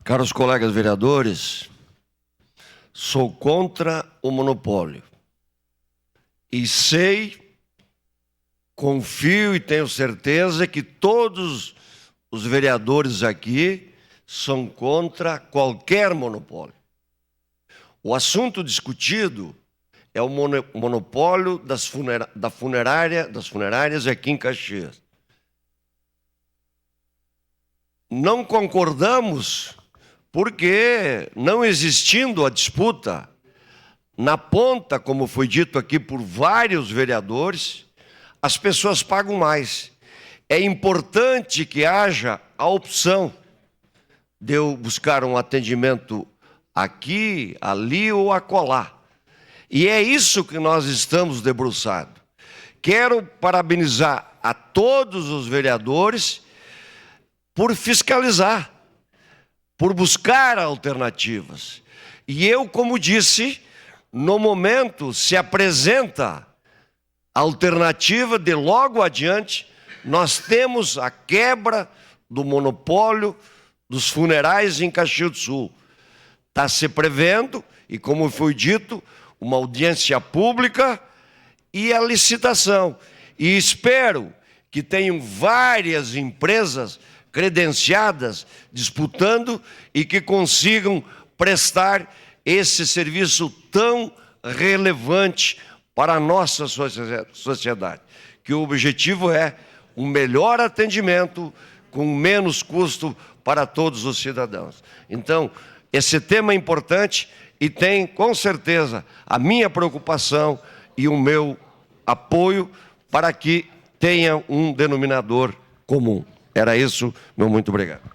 Caros colegas vereadores, sou contra o monopólio. E sei, confio e tenho certeza que todos os vereadores aqui são contra qualquer monopólio. O assunto discutido é o monopólio das funerárias aqui em Caxias. Não concordamos porque, não existindo a disputa, na ponta, como foi dito aqui por vários vereadores, as pessoas pagam mais. É importante que haja a opção de eu buscar um atendimento aqui, ali ou acolá. E é isso que nós estamos debruçados. Quero parabenizar a todos os vereadores por fiscalizar, por buscar alternativas. E eu, como disse, no momento se apresenta a alternativa de logo adiante, nós temos a quebra do monopólio dos funerais em Caxias do Sul. Está se prevendo, e como foi dito, uma audiência pública e a licitação. E espero que tenham várias empresas credenciadas disputando e que consigam prestar esse serviço tão relevante para a nossa sociedade, que o objetivo é um melhor atendimento com menos custo para todos os cidadãos. Então, esse tema é importante e tem, com certeza, a minha preocupação e o meu apoio para que tenha um denominador comum. Era isso, meu muito obrigado.